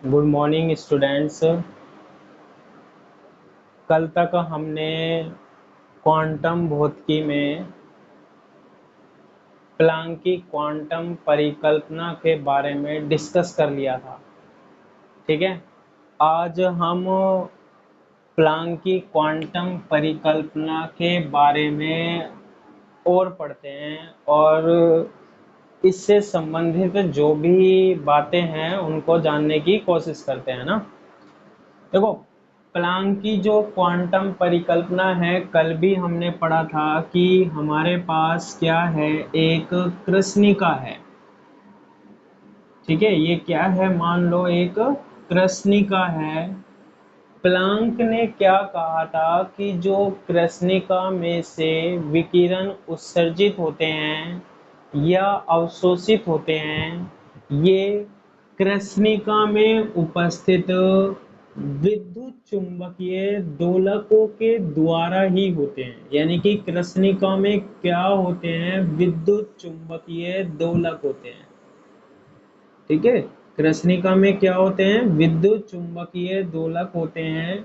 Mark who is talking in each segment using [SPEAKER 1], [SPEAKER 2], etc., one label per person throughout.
[SPEAKER 1] Good morning students. कल तक हमने क्वांटम भौतिकी में प्लैंक की क्वांटम परिकल्पना के बारे में डिस्कस कर लिया था। ठीक है, आज हम प्लैंक की क्वांटम परिकल्पना के बारे में और पढ़ते हैं और इससे संबंधित जो भी बातें हैं उनको जानने की कोशिश करते हैं ना। देखो, प्लैंक की जो क्वांटम परिकल्पना है, कल भी हमने पढ़ा था कि हमारे पास क्या है, एक कृष्णिका है। ठीक है, ये क्या है, मान लो एक कृष्णिका है। प्लैंक ने क्या कहा था कि जो कृष्णिका में से विकिरण उत्सर्जित होते हैं या अवशोषित होते हैं, ये कृष्णिका में उपस्थित विद्युत चुंबकीय दोलकों के द्वारा ही होते हैं। यानी कि कृष्णिका में क्या होते हैं, विद्युत चुंबकीय दोलक होते हैं। ठीक है, कृष्णिका में क्या होते हैं, विद्युत चुंबकीय दोलक होते हैं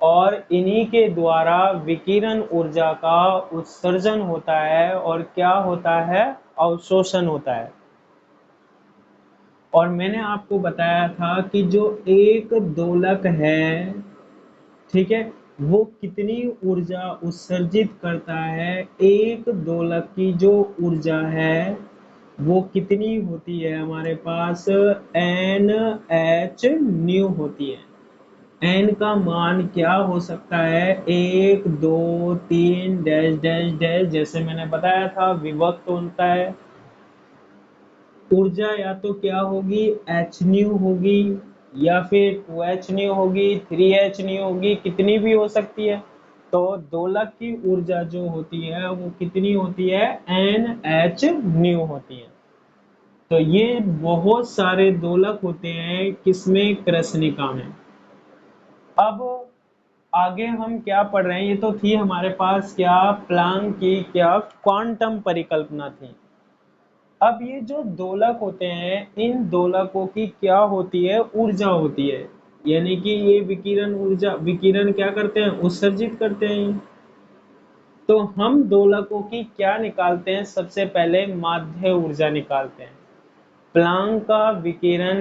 [SPEAKER 1] और इन्हीं के द्वारा विकिरण ऊर्जा का उत्सर्जन होता है और क्या होता है, अवशोषण होता है। और मैंने आपको बताया था कि जो एक दोलक है, ठीक है, वो कितनी ऊर्जा उत्सर्जित करता है। एक दोलक की जो ऊर्जा है वो कितनी होती है, हमारे पास एन एच न्यू होती है। एन का मान क्या हो सकता है, 1 2 3 डैश डैश डैश, जैसे मैंने बताया था विभक्त होता है। ऊर्जा या तो क्या होगी, एच न्यू होगी या फिर 2h न्यू होगी, 3h न्यू होगी, कितनी भी हो सकती है। तो दोलक की ऊर्जा जो होती है वो कितनी होती है, एन एच न्यू होती है। तो ये बहुत सारे दोलक होते हैं किसमें, कृष्णिका में। अब आगे हम क्या पढ़ रहे हैं, ये तो थी हमारे पास क्या, प्लैंक की क्या क्वांटम परिकल्पना थी। अब ये जो दोलक होते हैं, इन दोलकों की क्या होती है, ऊर्जा होती है। यानी कि ये विकिरण ऊर्जा, विकिरण क्या करते हैं, उत्सर्जित करते हैं। तो हम दोलकों की क्या निकालते हैं, सबसे पहले माध्य ऊर्जा निकालते हैं। प्लैंक का विकिरण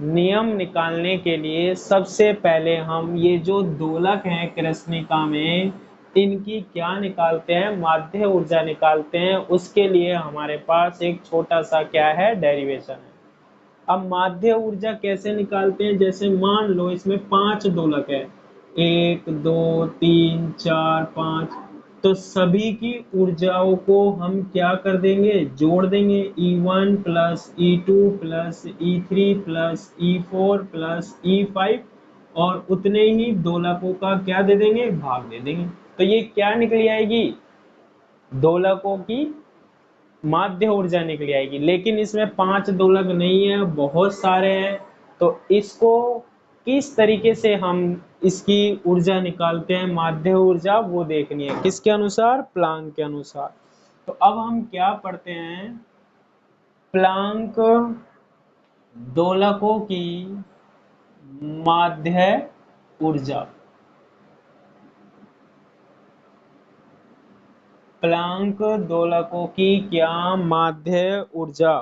[SPEAKER 1] नियम निकालने के लिए सबसे पहले हम ये जो दोलक हैं कृष्णिका में, इनकी क्या निकालते हैं, माध्य ऊर्जा निकालते हैं। उसके लिए हमारे पास एक छोटा सा क्या है, डेरिवेशन है। अब माध्य ऊर्जा कैसे निकालते हैं, जैसे मान लो इसमें 5 दोलक है, 1 2 3 4 5, तो सभी की ऊर्जाओं को हम क्या कर देंगे, जोड़ देंगे। E1 plus E2 plus E3 plus E4 plus E5, और उतने ही दोलकों का क्या दे देंगे, भाग दे देंगे। तो ये क्या निकली आएगी, दोलकों की माध्य ऊर्जा निकली आएगी। लेकिन इसमें 5 दोलक नहीं है, बहुत सारे हैं। तो इसको किस तरीके से हम इसकी ऊर्जा निकालते हैं, माध्य ऊर्जा, वो देखनी है किसके अनुसार, प्लैंक के अनुसार। तो अब हम क्या पढ़ते हैं, प्लैंक दोलकों की माध्य ऊर्जा। प्लैंक दोलकों की क्या माध्य ऊर्जा।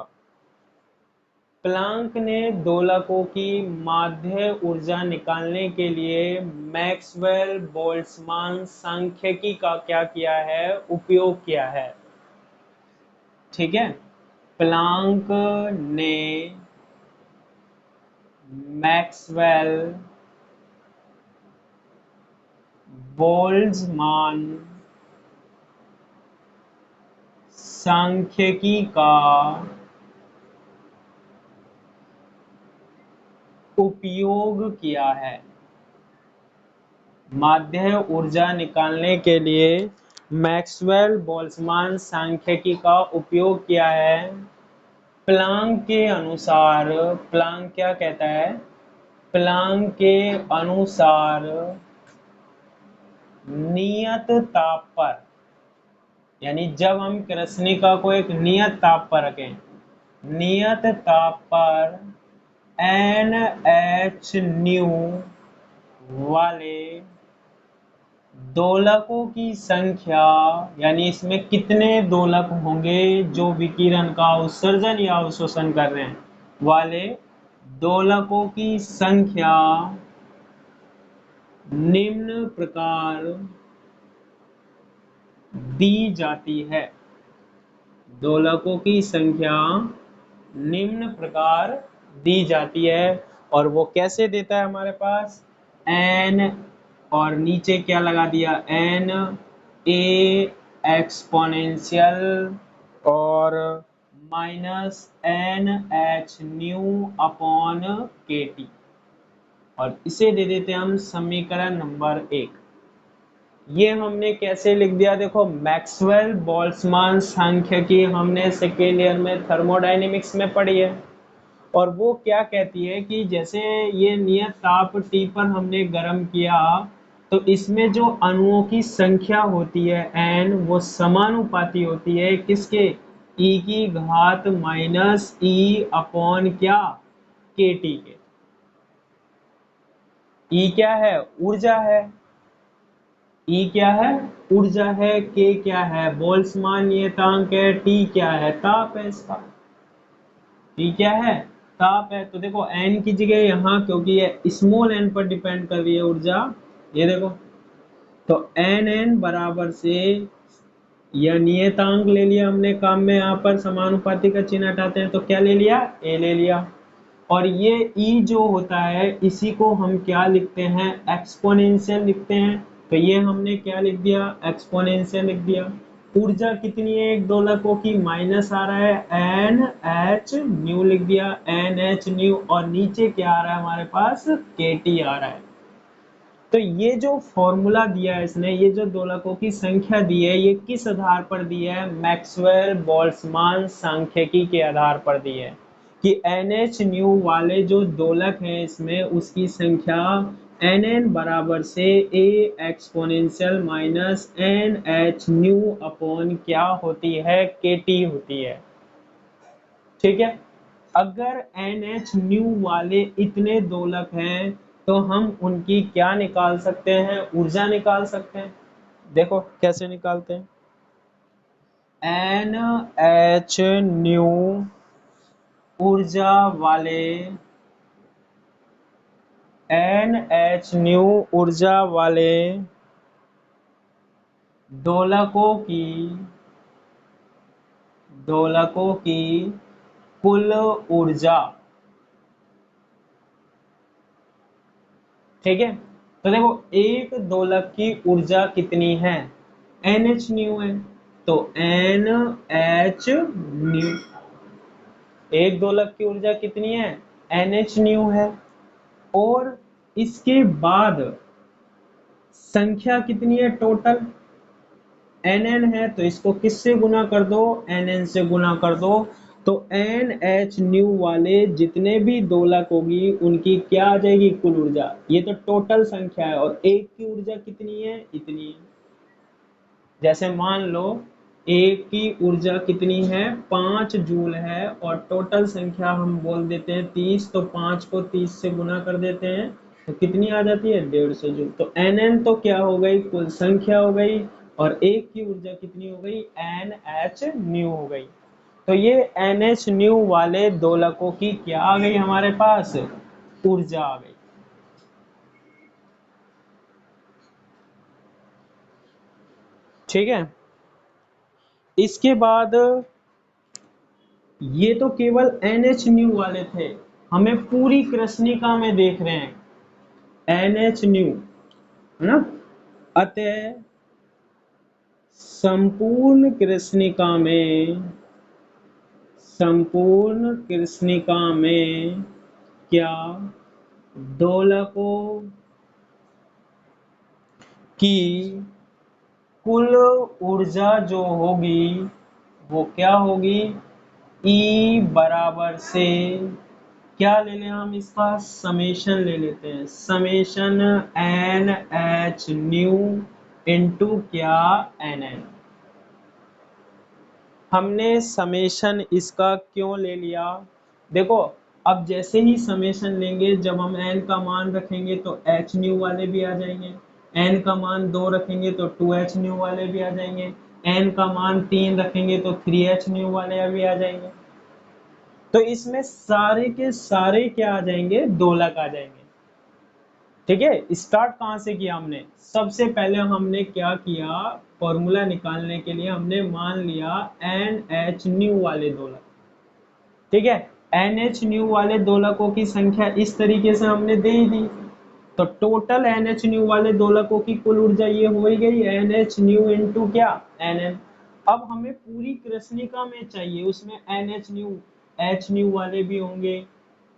[SPEAKER 1] प्लैंक ने दोलकों की माध्य ऊर्जा निकालने के लिए मैक्सवेल बोल्ट्जमान सांख्यिकी का क्या किया है, उपयोग किया है। ठीक है, प्लैंक ने मैक्सवेल बोल्ट्जमान सांख्यिकी का उपयोग किया है। माध्य ऊर्जा निकालने के लिए मैक्सवेल बोल्ट्जमान सांख्यिकी का उपयोग किया है। प्लैंक के अनुसार, प्लैंक क्या कहता है, प्लैंक के अनुसार नियत ताप पर, यानी जब हम कृष्णिका को एक नियत ताप पर रखें, नियत ताप पर NH एच न्यू वाले दोलकों की संख्या, यानी इसमें कितने दोलक होंगे जो विकिरण का उत्सर्जन या अवशोषण कर रहे हैं, वाले दोलकों की संख्या निम्न प्रकार दी जाती है। दोलकों की संख्या निम्न प्रकार दी जाती है, और वो कैसे देता है हमारे पास, n, और नीचे क्या लगा दिया, n a एक्सपोनेंशियल और minus n h new upon के टी, और इसे दे देते हैं हम समीकरण नंबर 1। ये हमने कैसे लिख दिया, देखो मैक्सवेल बोल्ट्जमान सांख्यिकी हमने सेकेंड ईयर में थर्मोडायनेमिक्स में पढ़ी है, और वो क्या कहती है कि जैसे ये नियत ताप T पर हमने गर्म किया, तो इसमें जो अणुओं की संख्या होती है n, वो समानुपाती होती है किसके, e की घात माइनस e अपॉन क्या, kT के। E क्या है, ऊर्जा है, E क्या है, ऊर्जा है, K क्या है, बोल्ट्जमान नियतांक है, T क्या है, ताप है इसका, T क्या है, ताप है। तो देखो n की जगह यहाँ, क्योंकि ये स्मॉल n पर डिपेंड कर रही है ऊर्जा, ये देखो, तो n बराबर से यह नियतांक ले लिया हमने काम में, यहाँ पर समानुपाती का चिन्ह हटाते हैं तो क्या ले लिया, a ले लिया, और ये E जो होता है इसी को हम क्या लिखते हैं, एक्सपोनेंशियल लिखते हैं। तो ये हमने क्या लिख दिया, एक्सपोनेंशियल लिख दिया। ऊर्जा कितनी है एक दोलकों की, माइनस आ रहा है एन एच न्यू लिख दिया, एन एच न्यू, और नीचे क्या आ रहा है हमारे पास, के टी आ रहा है। तो ये जो फॉर्मूला दिया है इसने, ये जो दोलकों की संख्या दी है, ये किस आधार पर दी है, मैक्सवेल बोल्ट्जमान सांख्यिकी के आधार पर दी है कि NH न्यू वाले जो दोलक हैं इसमें उसकी संख्या NN बराबर से A exponential minus NH new upon क्या होती है, KT होती है। ठीक है, अगर NH न्यू वाले इतने दोलक हैं तो हम उनकी क्या निकाल सकते हैं, ऊर्जा निकाल सकते हैं। देखो कैसे निकालते हैं, NH न्यू ऊर्जा वाले, NH न्यू ऊर्जा वाले दोलकों की कुल ऊर्जा। ठीक है, तो देखो एक दोलक की ऊर्जा कितनी है, NH न्यू है, तो NH न्यू, एक दोलक की ऊर्जा कितनी है, NH न्यू है, और इसके बाद संख्या कितनी है टोटल, NN है, तो इसको किससे गुना कर दो, NN से गुना कर दो, तो NH न्यू वाले जितने भी दोलक होगी उनकी क्या आ जाएगी, कुल ऊर्जा। ये तो टोटल संख्या है, और एक की ऊर्जा कितनी है, इतनी है। जैसे मान लो एक की ऊर्जा कितनी है, 5 जूल है, और टोटल संख्या हम बोल देते हैं 30, तो 5 को 30 से गुना कर देते हैं तो कितनी आ जाती है, 150 जूल। तो NN तो क्या हो गई, कुल संख्या हो गई, और एक की ऊर्जा कितनी हो गई, NH न्यू हो गई। तो ये NH न्यू वाले दोलकों की क्या आ गई हमारे पास, ऊर्जा आ गई। ठीक है, इसके बाद ये तो केवल NH न्यू वाले थे, हमें पूरी कृष्णिका में देख रहे हैं NH न्यू, है ना। अतः संपूर्ण कृष्णिका में क्या दोलकों की कुल ऊर्जा जो होगी वो क्या होगी, E बराबर से क्या ले लें हम, इसका समेशन ले लेते हैं, समेशन NH न्यू इंटू क्या, NN। हमने समेशन इसका क्यों ले लिया, देखो अब जैसे ही समेशन लेंगे, जब हम n का मान रखेंगे तो h न्यू वाले भी आ जाएंगे, n का मान 2 रखेंगे तो 2h न्यू वाले भी आ जाएंगे, n का मान 3 रखेंगे तो 3h न्यू वाले भी आ जाएंगे। तो इसमें सारे के सारे क्या आ जाएंगे, दोलक आ जाएंगे। ठीक है, स्टार्ट कहाँ से किया हमने, सबसे पहले हमने क्या किया, फॉर्मूला निकालने के लिए हमने मान लिया NH न्यू वाले दोलक। ठीक है, NH न्यू वाले दोलकों की संख्या इस तरीके से हमने दे ही दी। तो टोटल NH न्यू वाले दोलकों की कुल ऊर्जा ये हो ही गई NH न्यू इंटू क्या, NN। अब हमें पूरी कृष्णिका में चाहिए, उसमें NH न्यू, H न्यू वाले भी होंगे,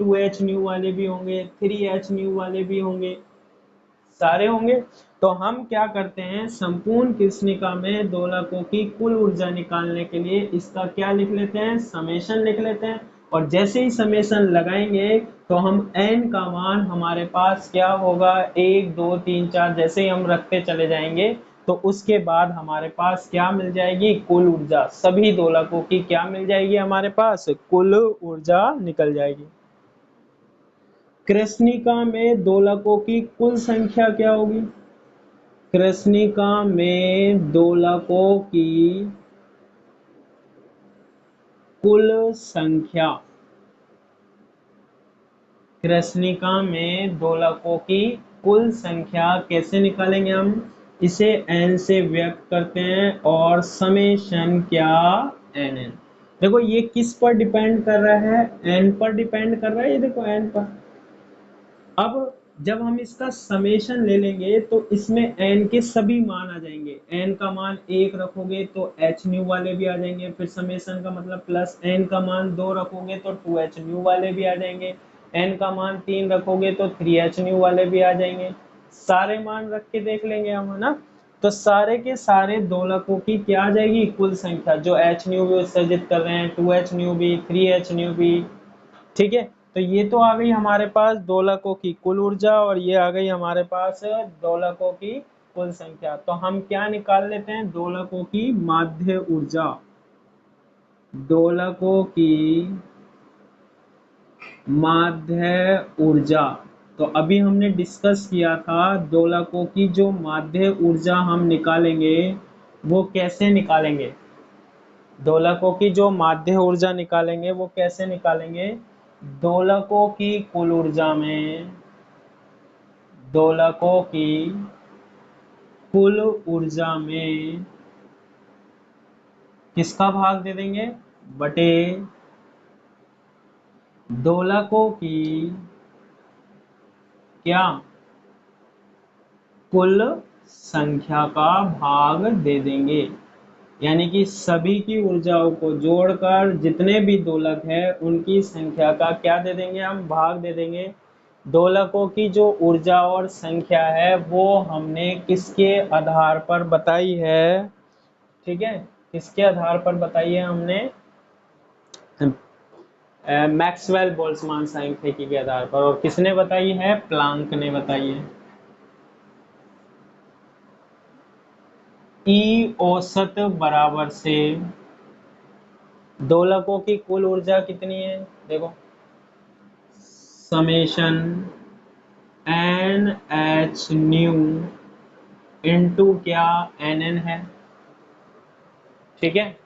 [SPEAKER 1] 2H न्यू वाले भी होंगे, 3H न्यू वाले भी होंगे, सारे होंगे। तो हम क्या करते हैं, संपूर्ण कृष्णिका में दोलकों की कुल ऊर्जा निकालने के लिए इसका क्या लिख लेते हैं, समेशन लिख लेते हैं। और जैसे ही समेशन लगाएंगे तो हम n का मान हमारे पास क्या होगा, 1 2 3 4, जैसे ही हम रखते चले जाएंगे तो उसके बाद हमारे पास क्या मिल जाएगी, कुल ऊर्जा। सभी दोलकों की क्या मिल जाएगी, हमारे पास कुल ऊर्जा निकल जाएगी। कृष्णिका में दोलकों की कुल संख्या क्या होगी, कृष्णिका में दोलकों की कुल संख्या, कृष्णिका में दोलकों की कुल संख्या कैसे निकालेंगे हम, इसे n से व्यक्त करते हैं और समेशन क्या, nn। देखो ये किस पर डिपेंड कर रहा है, n पर डिपेंड कर रहा है, ये देखो n पर। अब जब हम इसका समेशन ले लेंगे तो इसमें n के सभी मान आ जाएंगे। n का मान 1 रखोगे तो h न्यू वाले भी आ जाएंगे, फिर समेशन का मतलब प्लस n का मान 2 रखोगे तो 2h न्यू वाले भी आ जाएंगे, n का मान 3 रखोगे तो 3h न्यू वाले भी आ जाएंगे। सारे मान रख के देख लेंगे हम, है ना। तो सारे के सारे दोलकों की क्या आ जाएगी, कुल संख्या, जो h न्यू भी उत्सर्जित कर रहे हैं, 2h न्यू भी, 3h न्यू भी। ठीक है, तो ये तो आ गई हमारे पास दोलकों की कुल ऊर्जा, और ये आ गई हमारे पास दोलकों की कुल संख्या। तो हम क्या निकाल लेते हैं, दोलकों की माध्य ऊर्जा। दोलकों की माध्य ऊर्जा, तो अभी हमने डिस्कस किया था दोलकों की जो माध्य ऊर्जा हम निकालेंगे वो कैसे निकालेंगे। दोलकों की जो माध्य ऊर्जा निकालेंगे वो कैसे निकालेंगे, दोलकों की कुल ऊर्जा में, दोलकों की कुल ऊर्जा में किसका भाग दे देंगे, बटे दोलकों की क्या, कुल संख्या का भाग दे देंगे। यानी कि सभी की ऊर्जाओं को जोड़कर जितने भी दोलक है उनकी संख्या का क्या दे देंगे, हम भाग दे देंगे। दोलकों की जो ऊर्जा और संख्या है वो हमने किसके आधार पर बताई है, ठीक है, किसके आधार पर बताई है हमने, मैक्सवेल बोल्ट्जमान सांख्यिकी के आधार पर। और किसने बताई है, प्लांक ने बताई है। ई औसत बराबर से दोलकों की कुल ऊर्जा कितनी है, देखो summation N H nu into क्या, एन एन है। ठीक है,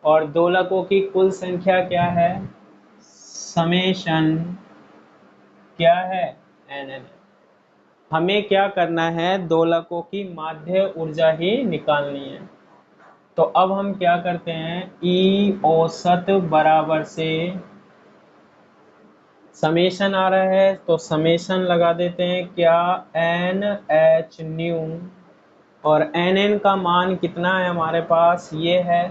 [SPEAKER 1] और दोलकों की कुल संख्या क्या है, समेशन क्या है, एन एन। हमें क्या करना है, दोलकों की माध्य ऊर्जा ही निकालनी है। तो अब हम क्या करते हैं, ई औसत बराबर से समेशन आ रहा है तो समेशन लगा देते हैं क्या, एन एच न्यू, और एन एन का मान कितना है हमारे पास, ये है,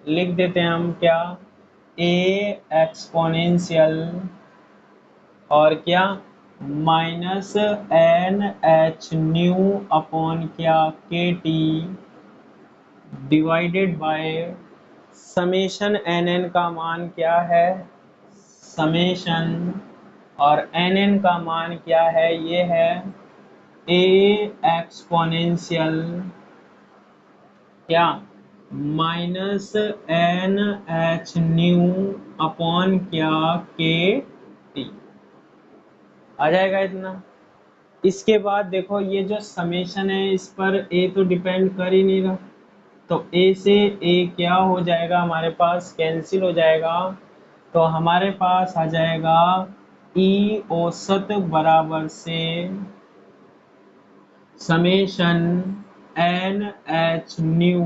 [SPEAKER 1] लिख देते हैं हम क्या, ए एक्सपोनेंशियल और क्या, minus N H nu upon क्या, K T, divided by summation N N का मान क्या है, समेशन, और एन एन का मान क्या है, ये है ए एक्सपोनेंशियल क्या, minus N H nu upon क्या, के टी आ जाएगा इतना। इसके बाद देखो ये जो समेशन है इस पर ए तो डिपेंड कर ही नहीं रहा, तो ए से ए क्या हो जाएगा हमारे पास, कैंसिल हो जाएगा। तो हमारे पास आ जाएगा ई औसत बराबर से summation N H nu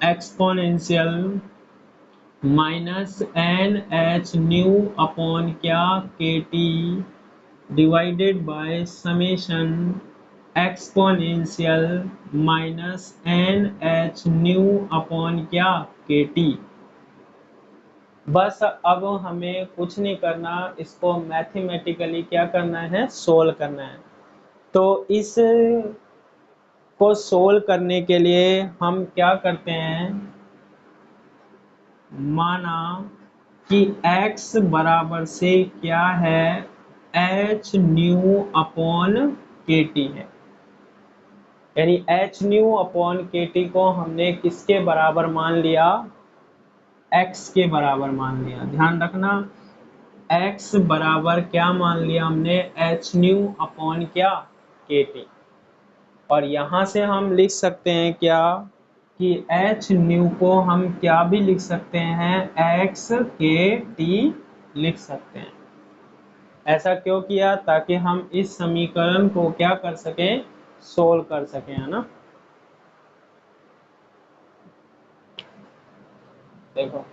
[SPEAKER 1] exponential minus N H nu upon क्या K T divided by summation exponential minus N H nu upon क्या के टी। बस अब हमें कुछ नहीं करना, इसको मैथमेटिकली क्या करना है, सोल्व करना है। तो इस को सोल्व करने के लिए हम क्या करते हैं, माना कि x बराबर से क्या है, एच न्यू अपॉन के टी है, यानी एच न्यू अपॉन के टी को हमने किसके बराबर मान लिया, x के बराबर मान लिया। ध्यान रखना x बराबर क्या मान लिया हमने, एच न्यू अपॉन क्या के टी। और यहां से हम लिख सकते हैं क्या कि एच न्यू को हम क्या भी लिख सकते हैं, एक्स के टी लिख सकते हैं। ऐसा क्यों किया, ताकि हम इस समीकरण को क्या कर सकें, सोल्व कर सकें, है ना। देखो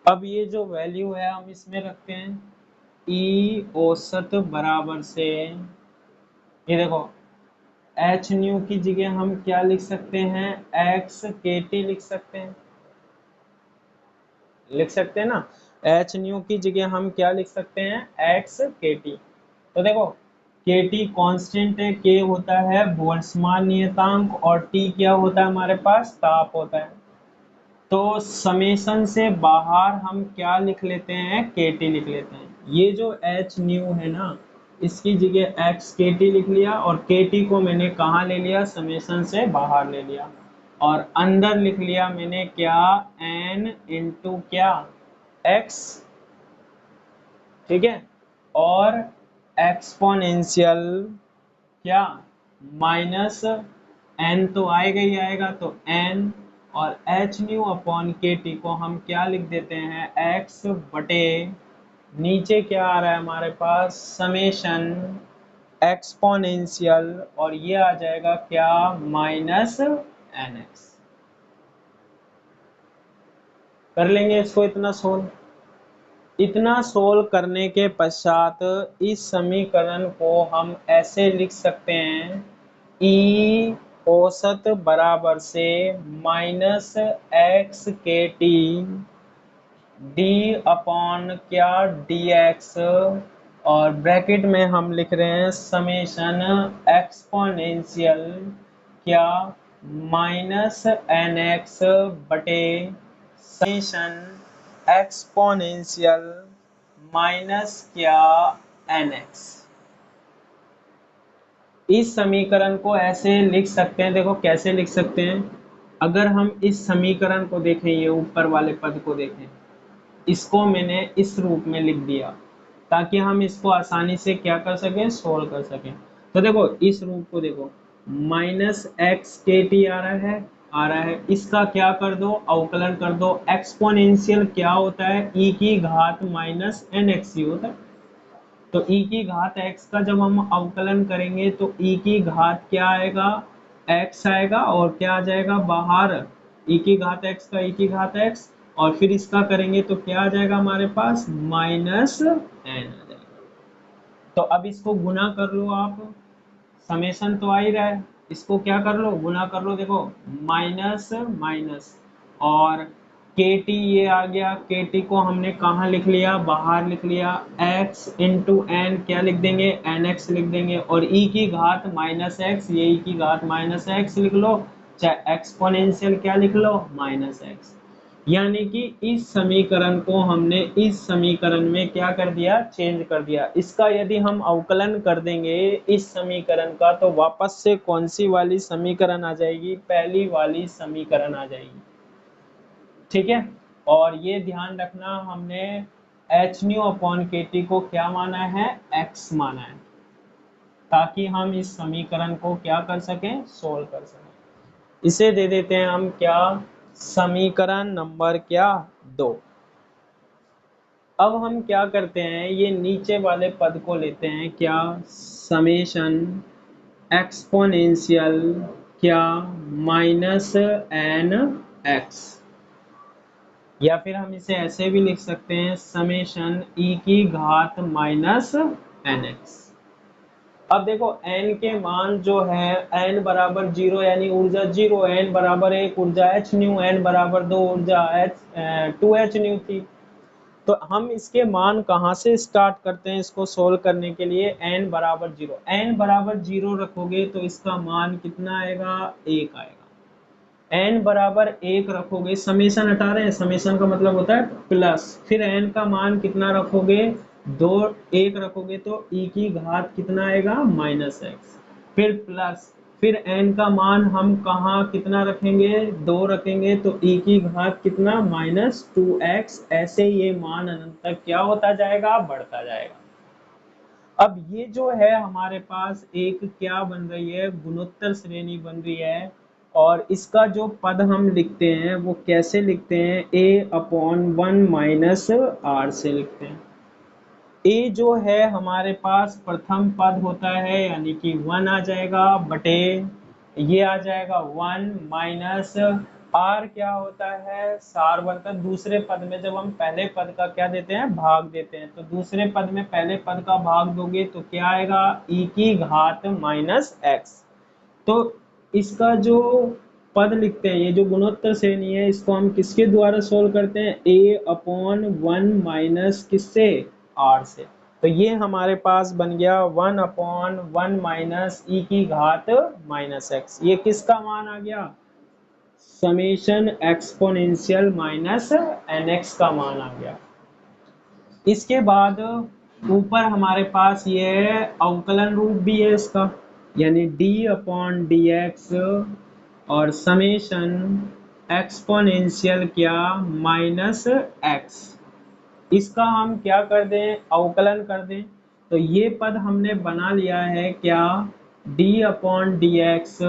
[SPEAKER 1] अब ये जो वैल्यू है हम इसमें रखते हैं, ई औसत बराबर से, ये देखो एच न्यू की जगह हम क्या लिख सकते हैं, एक्स के टी लिख सकते हैं, लिख सकते हैं ना। एच न्यू की जगह हम क्या लिख सकते हैं, एक्स के टी। तो देखो के टी कॉन्स्टेंट है, के होता है बोल्ट्जमान नियतांक और टी क्या होता है हमारे पास, ताप होता है। तो समेशन से बाहर हम क्या लिख लेते हैं, के टी लिख लेते हैं। ये जो एच न्यू है ना, इसकी जगह एक्स के टी लिख लिया, और के टी को मैंने कहाँ ले लिया, समेशन से बाहर ले लिया, और अंदर लिख लिया मैंने क्या, एन इंटू क्या, एक्स, ठीक है। और एक्सपोनेंशियल क्या, माइनस एन तो आएगा ही आएगा, तो एन, और एच न्यू अपॉन के टी को हम क्या लिख देते हैं, एक्स बटे, नीचे क्या आ रहा है हमारे पास, समेशन एक्सपोनेंशियल, और ये आ जाएगा क्या, माइनस एन एक्स। कर लेंगे इसको इतना सोल्व। इतना सोल्व करने के पश्चात इस समीकरण को हम ऐसे लिख सकते हैं, ई औसत बराबर से माइनस एक्स के टी डी अपॉन क्या, डी एक्स, और ब्रैकेट में हम लिख रहे हैं समेशन एक्सपोनेंशियल क्या, माइनस एन एक्स बटे समेशन एक्सपोनेंशियल माइनस क्या, एन एक्स। इस समीकरण को ऐसे लिख सकते हैं, देखो कैसे लिख सकते हैं। अगर हम इस समीकरण को देखें, ये ऊपर वाले पद को देखें, इसको मैंने इस रूप में लिख दिया ताकि हम इसको आसानी से क्या कर सकें, सोल्व कर सकें। तो देखो इस रूप को देखो, माइनस एक्स के टी आ रहा है, इसका क्या कर दो, अवकलन कर दो। एक्सपोनेंशियल क्या होता है, ई की घात माइनस एन एक्स ही होता है। तो e की घात x का जब हम अवकलन करेंगे तो e की घात क्या आएगा, x आएगा, और क्या आ जाएगा बाहर, e की घात x का e की घात x, और फिर इसका करेंगे तो क्या आ जाएगा हमारे पास, माइनस एन आ जाएगा। तो अब इसको गुना कर लो आप, समेशन तो आ ही रहा है, इसको क्या कर लो, गुना कर लो। देखो माइनस माइनस, और के टी ये आ गया, के टी को हमने कहाँ लिख लिया, बाहर लिख लिया, x इंटू एन क्या लिख देंगे, एन एक्स लिख देंगे, और e की घात माइनस एक्स, ये e की घात माइनस एक्स लिख लो, चाहे एक्सपोनेंशियल क्या लिख लो, माइनस एक्स। यानी कि इस समीकरण को हमने इस समीकरण में क्या कर दिया, चेंज कर दिया। इसका यदि हम अवकलन कर देंगे इस समीकरण का, तो वापस से कौन सी वाली समीकरण आ जाएगी, पहली वाली समीकरण आ जाएगी। ठीक है, और ये ध्यान रखना हमने एच न्यू अपॉन के टी को क्या माना है, एक्स माना है, ताकि हम इस समीकरण को क्या कर सकें, सोल्व कर सकें। इसे दे देते हैं हम क्या, समीकरण नंबर क्या, 2। अब हम क्या करते हैं, ये नीचे वाले पद को लेते हैं क्या, समेशन एक्सपोनेंशियल क्या माइनस एन एक्स, या फिर हम इसे ऐसे भी लिख सकते हैं समेशन ई की घात माइनस एन एक्स। अब देखो n के मान जो है, n बराबर 0 यानी ऊर्जा 0, n बराबर 1 ऊर्जा h न्यू, n बराबर 2 ऊर्जा h 2h न्यू थी। तो हम इसके मान कहाँ से स्टार्ट करते हैं इसको सोल्व करने के लिए, n बराबर 0, n बराबर 0 रखोगे तो इसका मान कितना आएगा, 1 आएगा। n बराबर 1 रखोगे, समेशन हटा रहे हैं, समेशन का मतलब होता है प्लस, फिर n का मान कितना रखोगे, 2 1 रखोगे तो e की घात कितना आएगा, माइनस एक्स, फिर प्लस, फिर n का मान हम कहाँ कितना रखेंगे, 2 रखेंगे तो e की घात कितना, माइनस 2x, ऐसे ये मान अनंत तक क्या होता जाएगा, बढ़ता जाएगा। अब ये जो है हमारे पास एक क्या बन रही है, गुणोत्तर श्रेणी बन रही है, और इसका जो पद हम लिखते हैं वो कैसे लिखते हैं, a अपॉन 1 माइनस आर से लिखते हैं। a जो है हमारे पास प्रथम पद होता है, यानी कि 1 आ जाएगा, बटे ये आ जाएगा 1 माइनस r क्या होता है, सारवर्तक। दूसरे पद में जब हम पहले पद का क्या देते हैं, भाग देते हैं, तो दूसरे पद में पहले पद का भाग दोगे तो क्या आएगा, e की घात माइनस एक्स। तो इसका जो पद लिखते हैं, ये जो गुणोत्तर श्रेणी है, इसको हम किसके द्वारा सोल्व करते हैं, a अपॉन 1 माइनस किससे, r से। तो ये हमारे पास बन गया 1 अपॉन 1 माइनस ई की घात माइनस एक्स। ये किसका मान आ गया, summation exponential minus N X का मान आ गया। इसके बाद ऊपर हमारे पास ये अवकलन रूप भी है इसका, यानी d अपॉन डी एक्स और समेशन एक्सपोनेंशियल क्या, माइनस एक्स। इसका हम क्या कर दें, अवकलन कर दें, तो ये पद हमने बना लिया है क्या, d अपॉन डी एक्स,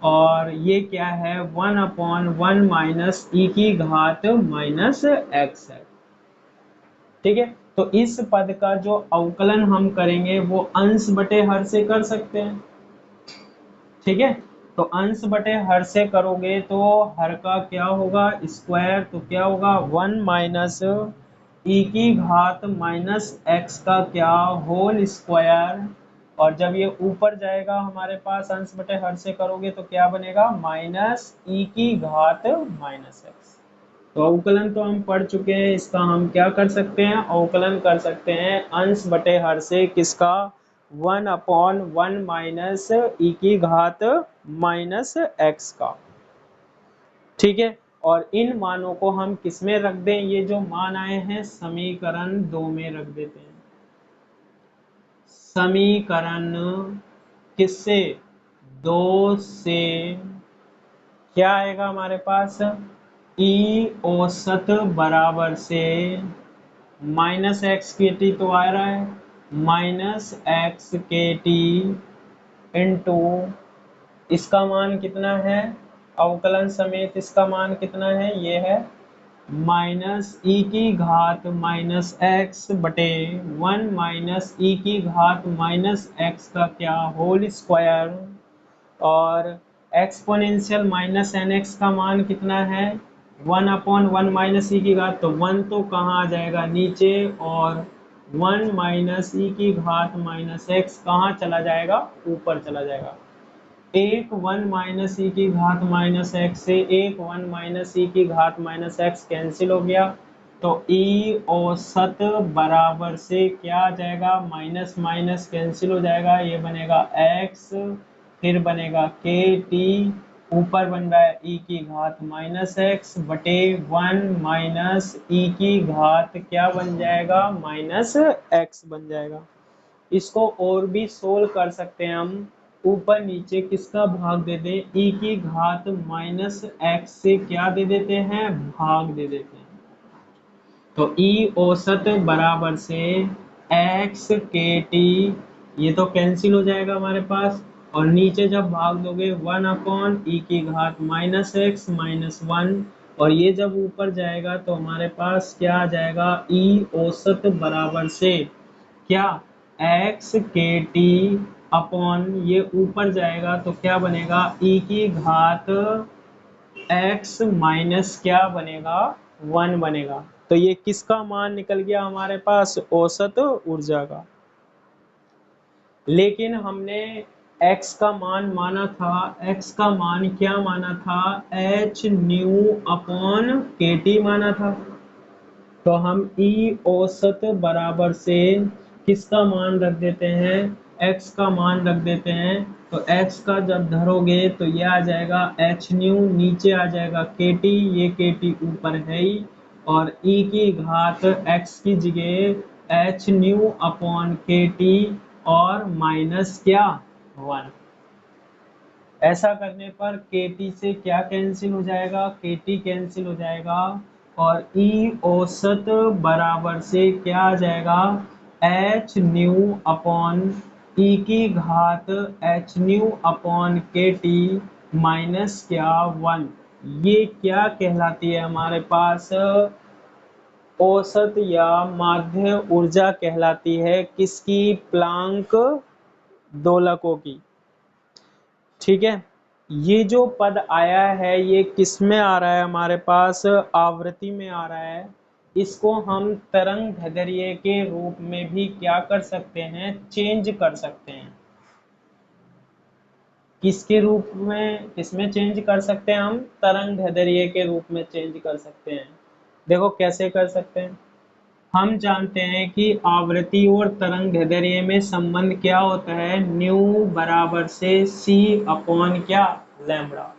[SPEAKER 1] और ये क्या है 1 अपॉन 1 माइनस ई की घात माइनस एक्स है। ठीक है, तो इस पद का जो अवकलन हम करेंगे वो अंश बटे हर से कर सकते हैं। ठीक है, तो अंश बटे हर से करोगे तो हर का क्या होगा, स्क्वायर, तो क्या होगा 1 माइनस ई की घात माइनस एक्स का क्या, होल स्क्वायर, और जब ये ऊपर जाएगा हमारे पास अंश बटे हर से करोगे तो क्या बनेगा, माइनस ई की घात माइनस एक्स। तो अवकलन तो हम पढ़ चुके हैं, इसका हम क्या कर सकते हैं, अवकलन कर सकते हैं अंश बटे हर से किसका, 1 अपॉन 1 माइनस ई की घात माइनस एक्स का। ठीक है, और इन मानों को हम किस में रख दें, ये जो मान आए हैं समीकरण 2 में रख देते हैं। समीकरण किससे, 2 से क्या आएगा हमारे पास, ई औसत बराबर से माइनस एक्स के टी तो आ रहा है, माइनस एक्स के टी इंटू इसका मान कितना है, अवकलन समेत इसका मान कितना है, ये है माइनस ई की घात माइनस एक्स बटे 1 माइनस ई की घात माइनस एक्स का क्या, होल स्क्वायर, और एक्सपोनेंशियल माइनस एन एक्स का मान कितना है, 1 अपॉन 1 माइनस ई की घात, तो 1 तो कहाँ आ जाएगा, नीचे, और 1 माइनस ई की घात माइनस एक्स कहाँ चला जाएगा, ऊपर चला जाएगा। एक 1 माइनस ई की घात माइनस एक्स से एक 1 माइनस ई की घात माइनस एक्स कैंसिल हो गया, तो ई औसत बराबर से क्या आ जाएगा, माइनस माइनस कैंसिल हो जाएगा, ये बनेगा एक्स, फिर बनेगा के टी ऊपर बन रहा है e की घात माइनस एक्स बटे 1 माइनस e की घात क्या बन जाएगा, माइनस एक्स बन जाएगा। इसको और भी सोल्व कर सकते हैं हम, ऊपर नीचे किसका भाग दे दें, e की घात माइनस एक्स से क्या दे देते हैं, भाग दे देते हैं। तो ई औसत बराबर से एक्स के टी, ये तो कैंसिल हो जाएगा हमारे पास, और नीचे जब भाग दोगे 1/e की घात माइनस एक्स माइनस 1, और ये जब ऊपर जाएगा तो हमारे पास क्या आ जाएगा, ई औसत बराबर से क्या, एक्स के टी अपॉन, ये ऊपर जाएगा तो क्या बनेगा, ई की घात x माइनस क्या बनेगा, 1 बनेगा। तो ये किसका मान निकल गया हमारे पास, औसत ऊर्जा का। लेकिन हमने x का मान माना था, x का मान क्या माना था, h न्यू अपॉन के टी माना था। तो हम E औसत बराबर से किसका मान रख देते हैं, x का मान रख देते हैं। तो x का जब धरोगे तो ये आ जाएगा h न्यू, नीचे आ जाएगा के टी, ये के टी ऊपर है ही, और E की घात x की जगह h न्यू अपॉन के टी और माइनस क्या, 1। ऐसा करने पर KT से क्या कैंसिल हो जाएगा, KT कैंसिल हो जाएगा, और E औसत बराबर से क्या आ जाएगा, h न्यू अपॉन E की घात h new upon KT minus क्या, 1। ये क्या कहलाती है हमारे पास, औसत या माध्य ऊर्जा कहलाती है, किसकी, प्लांक दोलकों की। ठीक है, ये जो पद आया है ये किस में आ रहा है हमारे पास, आवृत्ति में आ रहा है। इसको हम तरंग दैर्ध्य के रूप में भी क्या कर सकते हैं, चेंज कर सकते हैं। किसके रूप में, किसमें चेंज कर सकते हैं हम, तरंग दैर्ध्य के रूप में चेंज कर सकते हैं। देखो कैसे कर सकते हैं, हम जानते हैं कि आवृत्ति और तरंग दैर्ध्य में संबंध क्या होता है, न्यू बराबर से c अपॉन क्या, लैम्बडा।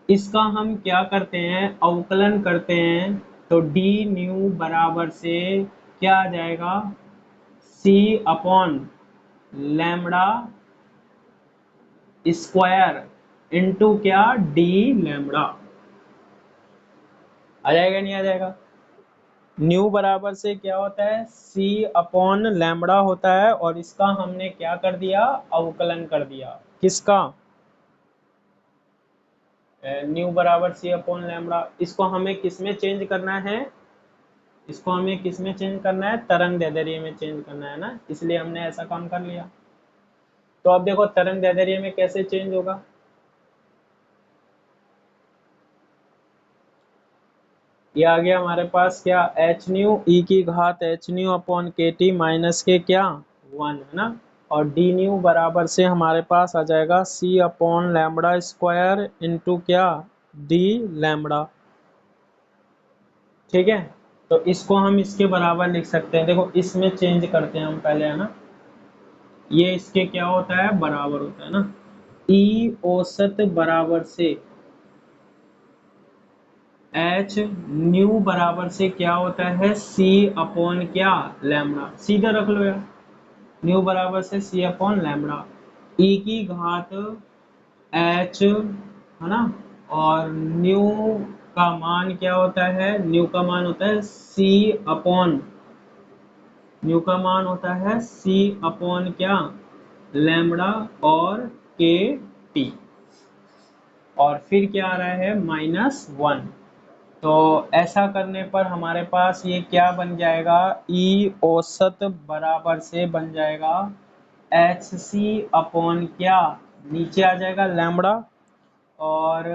[SPEAKER 1] इसका हम क्या करते हैं, अवकलन करते हैं, तो d न्यू बराबर से क्या आ जाएगा, c upon lambda square into क्या, d लैम्बडा। आ जाएगा नहीं आ जाएगा, न्यू बराबर से क्या होता है, c अपॉन लैम्बडा होता है, और इसका हमने क्या कर दिया, अवकलन कर दिया, किसका, न्यू बराबर c अपॉन लैम्बडा। इसको हमें किस में चेंज करना है, इसको हमें किस में चेंज करना है, तरंग दैर्ध्य में चेंज करना है ना, इसलिए हमने ऐसा काम कर लिया। तो अब देखो तरंग दैर्ध्य में कैसे चेंज होगा, ये आ गया हमारे पास क्या, एच न्यू ई की घात एच न्यू अपॉन के टी माइनस के क्या, 1 है ना, और डी न्यू बराबर से हमारे पास आ जाएगा सी अपॉन लैम्बडा स्क्वायर इंटू क्या, डी लैम्बडा। ठीक है, तो इसको हम इसके बराबर लिख सकते हैं, देखो इसमें चेंज करते हैं हम पहले, है ना, ये इसके क्या होता है, बराबर होता है ना, ई औसत बराबर से एच न्यू बराबर से क्या होता है, सी अपॉन क्या, लैम्बडा। सीधा रख लो यार, न्यू बराबर से सी अपॉन लैम्बडा, ई की घात एच, है ना, और न्यू का मान क्या होता है, न्यू का मान होता है सी अपॉन, न्यू का मान होता है सी अपॉन क्या, लैम्बडा और के टी, और फिर क्या आ रहा है, -1। तो ऐसा करने पर हमारे पास ये क्या बन जाएगा, ई औसत बराबर से बन जाएगा एच सी अपॉन क्या, नीचे आ जाएगा लैम्बडा, और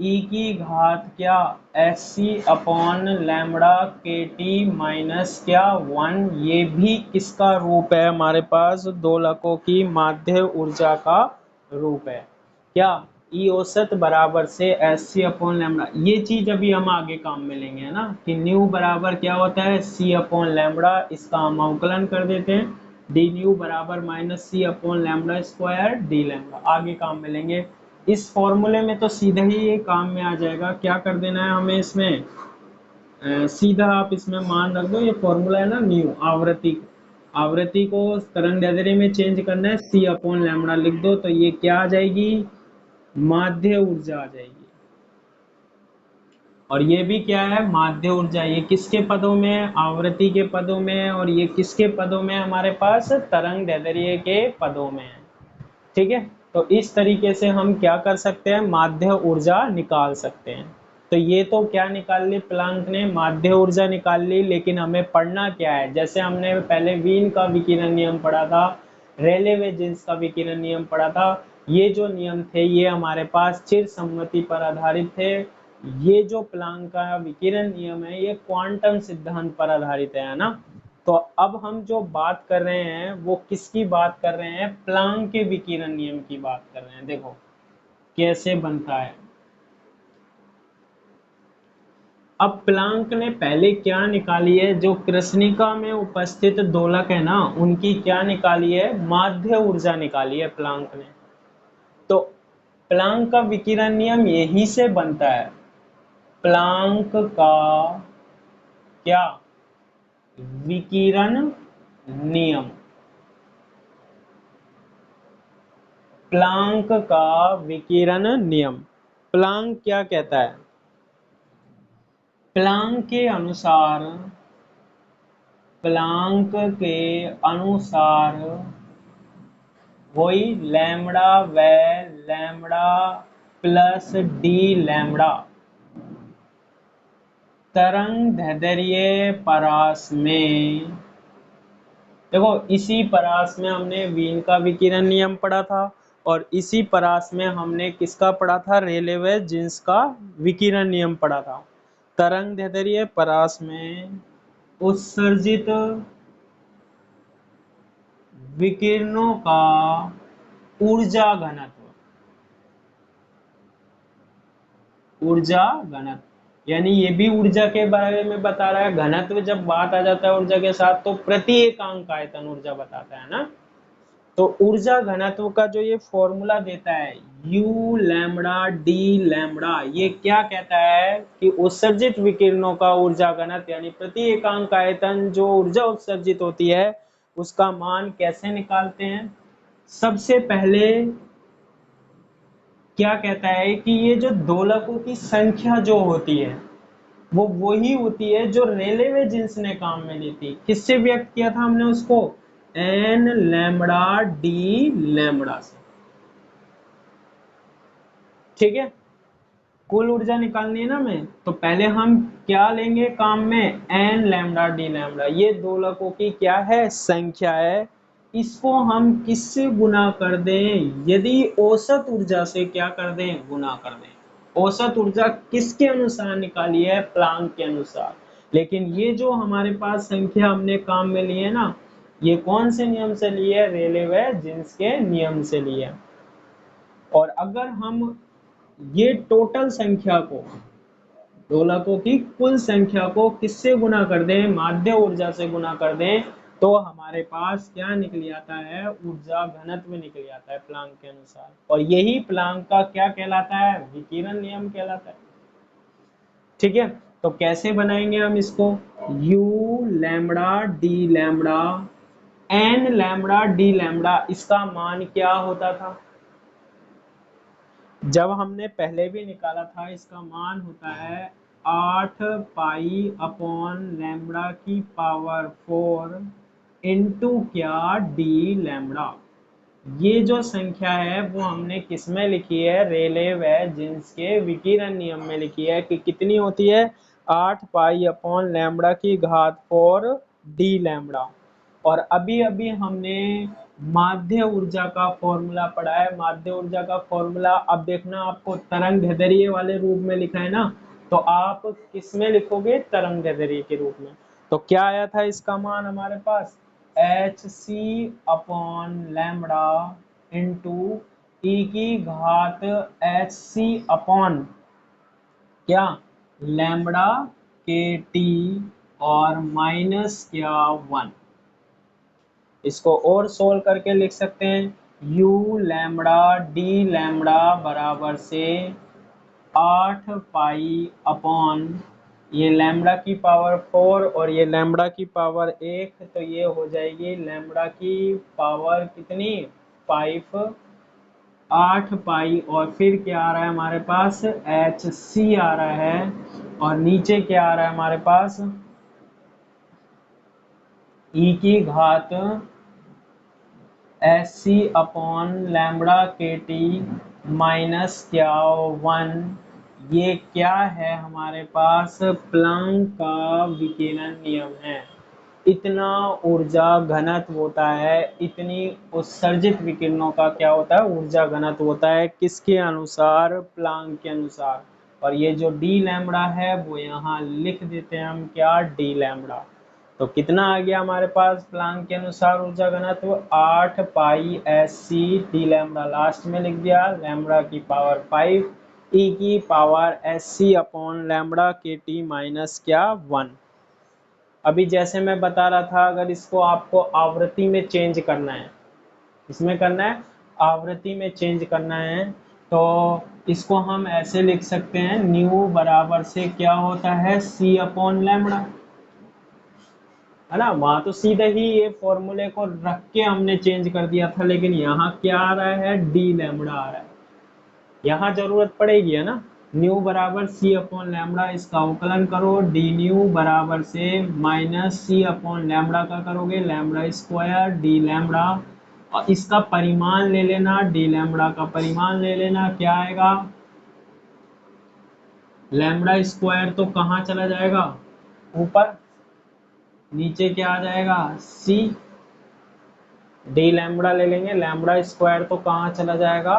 [SPEAKER 1] ई की घात क्या, H C upon lambda K T minus क्या, 1। ये भी किसका रूप है हमारे पास, दोलकों की माध्य ऊर्जा का रूप है, क्या, ई औसत बराबर से एस सी अपॉन लैम्बडा। ये चीज अभी हम आगे काम में लेंगे, है ना, कि न्यू बराबर क्या होता है, सी अपॉन लैम्बडा, इसका हम अवकलन कर देते हैं, डी न्यू बराबर minus C upon lambda square D lambda, आगे काम में लेंगे। इस फॉर्मूले में तो सीधा ही ये काम में आ जाएगा। क्या कर देना है हमें इसमें, सीधा आप इसमें मान रख दो, ये फॉर्मूला है ना न्यू आवृत्ति, आवृत्ति को तरंग दैर्ध्य में चेंज करना है, c अपॉन लैम्बडा लिख दो, तो ये क्या आ जाएगी, माध्य ऊर्जा आ जाएगी। और ये भी क्या है, माध्य ऊर्जा। ये किसके पदों में, आवृत्ति के पदों में, और ये किसके पदों में हमारे पास, तरंग दैर्ध्य के पदों में है। ठीक है, तो इस तरीके से हम क्या कर सकते हैं, माध्य ऊर्जा निकाल सकते हैं। तो ये तो क्या निकाल ली प्लांक ने, माध्य ऊर्जा निकाल ली, लेकिन हमें पढ़ना क्या है, जैसे हमने पहले वीन का विकिरण नियम पढ़ा था, रेले व जीन्स का विकिरण नियम पढ़ा था, ये जो नियम थे ये हमारे पास चिर सम्मति पर आधारित थे। ये जो प्लांक का विकिरण नियम है ये क्वांटम सिद्धांत पर आधारित है ना। तो अब हम जो बात कर रहे हैं वो किसकी बात कर रहे हैं, प्लांक के विकिरण नियम की बात कर रहे हैं। देखो कैसे बनता है। अब प्लांक ने पहले क्या निकाली है, जो कृष्णिका में उपस्थित दोलक है ना उनकी क्या निकाली है, माध्य ऊर्जा निकाली है प्लांक ने। तो प्लांक का विकिरण नियम यही से बनता है, प्लांक का क्या विकिरण नियम, प्लांक का विकिरण नियम। प्लांक क्या कहता है, प्लांक के अनुसार, प्लांक के अनुसार वही लैम्बडा व लैम्बडा प्लस डी लैम्बडा तरंग दैर्ध्य परास में, देखो इसी परास में हमने वीन का विकिरण नियम पढ़ा था, और इसी परास में हमने किसका पढ़ा था, रेले व जीन्स का विकिरण नियम पढ़ा था। तरंग दैर्ध्य परास में उत्सर्जित विकिरणों का ऊर्जा घनत्व, ऊर्जा घनत्व यानी ये भी ऊर्जा के बारे में बता रहा है। घनत्व जब बात आ जाता है ऊर्जा के साथ तो प्रति एकांक आयतन ऊर्जा बताता है ना। तो ऊर्जा घनत्व का जो ये फॉर्मूला देता है U लैम्बडा डी लैम्बडा, ये क्या कहता है कि उत्सर्जित विकिरणों का ऊर्जा घनत्व यानी प्रति एकांक आयतन जो ऊर्जा उत्सर्जित होती है उसका मान कैसे निकालते हैं। सबसे पहले क्या कहता है कि ये जो दोलकों की संख्या जो होती है वो वही होती है जो रेले व जीन्स ने काम में ली थी। किससे व्यक्त किया था हमने उसको, एन लैम्बडा डी लैम्बडा से। ठीक है, कुल ऊर्जा निकालनी है ना हमें, तो पहले हम क्या लेंगे काम में, एन लैम्बडा डी लैम्बडा, ये दोलकों की क्या है, संख्या है। इसको हम किससे गुना कर दें, यदि औसत ऊर्जा से क्या कर दें, गुना कर दें। औसत ऊर्जा किसके अनुसार निकाली है, प्लांक के अनुसार। लेकिन ये जो हमारे पास संख्या हमने काम में ली है ना, ये कौन से नियम से ली है, रेले व जीन्स के नियम से ली है। और अगर हम ये टोटल संख्या को, दोलकों की कुल संख्या को किससे गुना कर दें, माध्य ऊर्जा से गुना कर दें, तो हमारे पास क्या निकल आता है, ऊर्जा घनत्व निकल आता है प्लांक के अनुसार। और यही प्लांक का क्या कहलाता है, विकिरण नियम कहलाता है। ठीक है, तो कैसे बनाएंगे हम इसको, U lambda D lambda N lambda D lambda, इसका मान क्या होता था, जब हमने पहले भी निकाला था, इसका मान होता है 8 पाई अपॉन लैम्बडा की पावर 4 इंटू क्या, डी लैम्बडा। ये जो संख्या है वो हमने किस में लिखी है, रेले व जीन्स के विकिरण नियम में लिखी है कि कितनी होती है, 8 पाई अपॉन लैम्बडा की घात 4 डी लैम्बडा। और अभी अभी हमने माध्य ऊर्जा का फॉर्मूला पढ़ा है। माध्य ऊर्जा का फॉर्मूला अब देखना, आपको तरंग दैर्ध्य वाले रूप में लिखा है ना, तो आप किस में लिखोगे, तरंग दैर्ध्य के रूप में। तो क्या आया था इसका मान हमारे पास, H C upon lambda into E की घात एच सी अपॉन क्या, लैम्बडा के टी और माइनस क्या 1। इसको और सोल्व करके लिख सकते हैं, यू लैम्बडा डी लैम्बडा बराबर से 8 पाई अपॉन ये लैम्बडा की पावर 4 और ये लैम्बडा की पावर 1, तो ये हो जाएगी लैम्बडा की पावर कितनी 5, 8 पाई और फिर क्या आ रहा है हमारे पास एच सी आ रहा है और नीचे क्या आ रहा है हमारे पास ई की घात S C upon lambda K T minus क्या 1। ये क्या है हमारे पास प्लैंक का विकिरण नियम है। इतना ऊर्जा घनत्व होता है, इतनी उत्सर्जित विकिरणों का क्या होता है ऊर्जा घनत्व होता है, किसके अनुसार प्लैंक के अनुसार। और ये जो डी लैम्बडा है वो यहाँ लिख देते हैं हम क्या डी लैम्बडा। तो कितना आ गया हमारे पास प्लैंक के अनुसार ऊर्जा घनत्व 8 pi S C D lambda last में लिख दिया लैम्बडा की पावर 5 ई की power S C upon lambda K T minus क्या 1। अभी जैसे मैं बता रहा था अगर इसको आपको आवृत्ति में चेंज करना है, इसमें करना है आवृत्ति में चेंज करना है, तो इसको हम ऐसे लिख सकते हैं न्यू बराबर से क्या होता है सी अपॉन लैम्बडा, है ना। वहां तो सीधे ही ये फॉर्मूले को रख के हमने चेंज कर दिया था, लेकिन यहाँ क्या आ रहा है डी लैम्बडा आ रहा है, यहाँ जरूरत पड़ेगी है ना। न्यू बराबर सी अपॉन लैम्बडा, इसका अवकलन करो डी न्यू बराबर से माइनस सी अपॉन लैम्बडा का करोगे लैम्बडा स्क्वायर डी लैम्बडा, और इसका परिमाण ले लेना डी लैम्बडा का परिमाण ले लेना, क्या आएगा लैम्बडा स्क्वायर तो कहाँ चला जाएगा ऊपर, नीचे क्या आ जाएगा सी, डी लैम्बडा ले लेंगे लैम्बडा स्क्वायर तो कहाँ चला जाएगा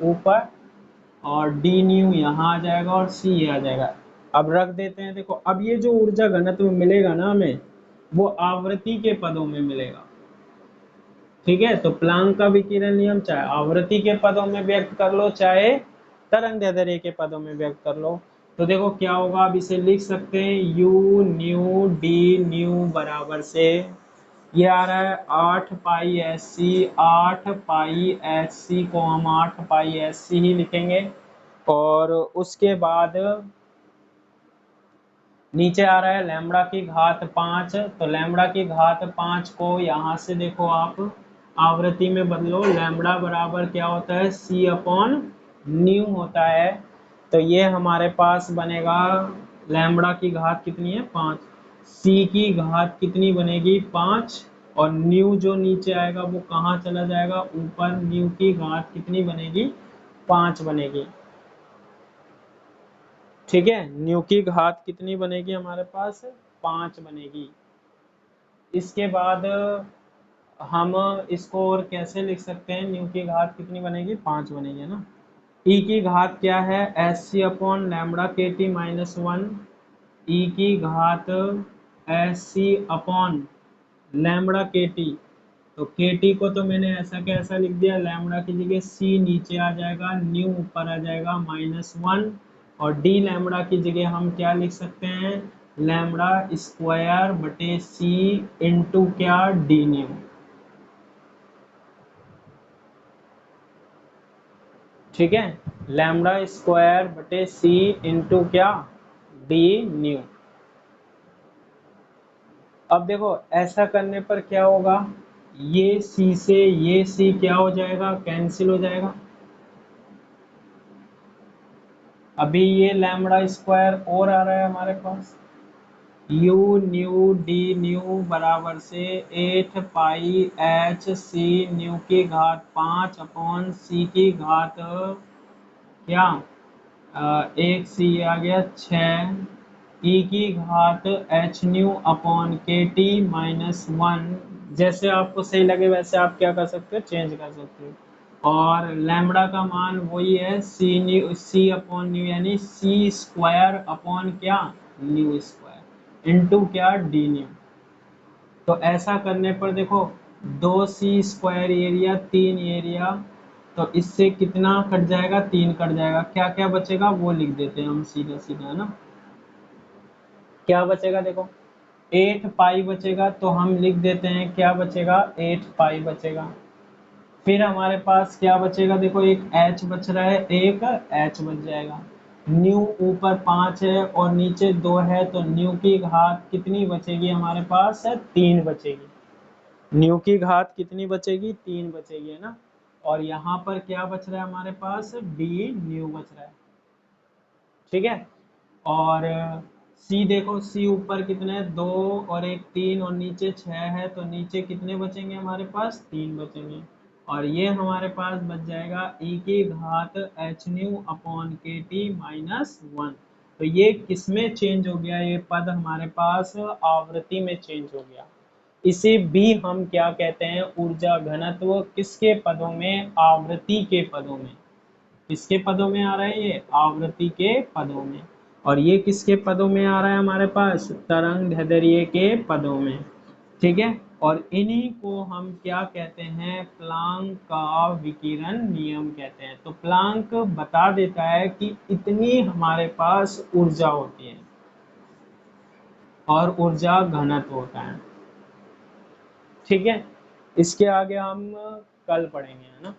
[SPEAKER 1] ऊपर, और डी न्यू यहाँ आ जाएगा और सी ये आ जाएगा। अब रख देते हैं, देखो अब ये जो ऊर्जा घनत्व मिलेगा ना हमें वो आवृत्ति के पदों में मिलेगा, ठीक है। तो प्लैंक का विकिरण नियम चाहे आवृत्ति के पदों में व्यक्त कर लो चाहे तरंगदैर्ध्य के पदों में व्यक्त कर लो। तो देखो क्या होगा, अब इसे लिख सकते हैं यू न्यू डी न्यू बराबर से ये आ रहा है 8 पाई एस सी, 8 पाई एच सी को हम 8 पाई एस सी ही लिखेंगे, और उसके बाद नीचे आ रहा है लैम्बडा की घात 5, तो लैम्बडा की घात 5 को यहाँ से देखो आप आवृत्ति में बदलो, लैम्बडा बराबर क्या होता है सी अपॉन न्यू होता है, तो ये हमारे पास बनेगा लैम्बडा की घात कितनी है 5, सी की घात कितनी बनेगी 5, और न्यू जो नीचे आएगा वो कहाँ चला जाएगा ऊपर, न्यू की घात कितनी बनेगी 5 बनेगी, ठीक है। न्यू की घात कितनी बनेगी हमारे पास 5 बनेगी। इसके बाद हम इसको और कैसे लिख सकते हैं, न्यू की घात कितनी बनेगी 5 बनेगी ना। ई की घात क्या है S C upon lambda K T minus 1, ई की घात S C upon lambda K T, तो के टी को तो मैंने ऐसा कैसा लिख दिया लैम्बडा की जगह सी नीचे आ जाएगा न्यू ऊपर आ जाएगा -1, और डी लैम्बडा की जगह हम क्या लिख सकते हैं लैम्बडा स्क्वायर बटे सी इंटू क्या डी न्यू, ठीक है। लैम्बडा स्क्वायर बटे सी इंटू क्या डी न्यू। अब देखो ऐसा करने पर क्या होगा, ये सी से ये सी क्या हो जाएगा कैंसिल हो जाएगा, अभी ये लैम्बडा स्क्वायर और आ रहा है हमारे पास, यू न्यू डी न्यू बराबर से 8 पाई एच सी न्यू की घात 5 अपॉन सी की घात क्या एक सी आ गया 6 ई की घात एच न्यू अपॉन के टी -1, जैसे आपको सही लगे वैसे आप क्या कर सकते हो चेंज कर सकते हो, और लैम्बडा का मान वही है सी न्यू सी अपॉन न्यू यानी सी स्क्वायर अपॉन क्या न्यू स्क्वायर इंटू क्या डी न्यू। तो ऐसा करने पर देखो 2c स्क्वायर एरिया 3 एरिया, तो इससे कितना कट जाएगा 3 कट जाएगा, क्या क्या बचेगा वो लिख देते हैं हम सीधा सीधा, है ना। क्या बचेगा देखो 8 पाई बचेगा, तो हम लिख देते हैं क्या बचेगा 8 पाई बचेगा। फिर हमारे पास क्या बचेगा, देखो एक h बच रहा है, एक h बच जाएगा। न्यू ऊपर 5 है और नीचे 2 है, तो न्यू की घात कितनी बचेगी हमारे पास है, 3 बचेगी। न्यू की घात कितनी बचेगी, 3 बचेगी, है ना। और यहाँ पर क्या बच रहा है हमारे पास, डी न्यू बच रहा है। ठीक है। और सी देखो, सी ऊपर कितने हैं, 2 और एक 3 और नीचे 6 है, तो नीचे कितने बचेंगे हमारे पास, 3 बचेंगे। और ये हमारे पास बच जाएगा e की घात एच न्यू अपॉन के टी माइनस 1। तो ये किस में चेंज हो गया, ये पद हमारे पास आवृत्ति में चेंज हो गया। इसे भी हम क्या कहते हैं, ऊर्जा घनत्व किसके पदों में, आवृत्ति के पदों में। किसके पदों में आ रहा है, ये आवृत्ति के पदों में। और ये किसके पदों में आ रहा है हमारे पास, तरंग दैर्ध्य के पदों में। ठीक है। और इन्हीं को हम क्या कहते हैं, प्लांक का विकिरण नियम कहते हैं। तो प्लांक बता देता है कि इतनी हमारे पास ऊर्जा होती है और ऊर्जा घनत्व होता है। ठीक है। इसके आगे हम कल पढ़ेंगे, है ना।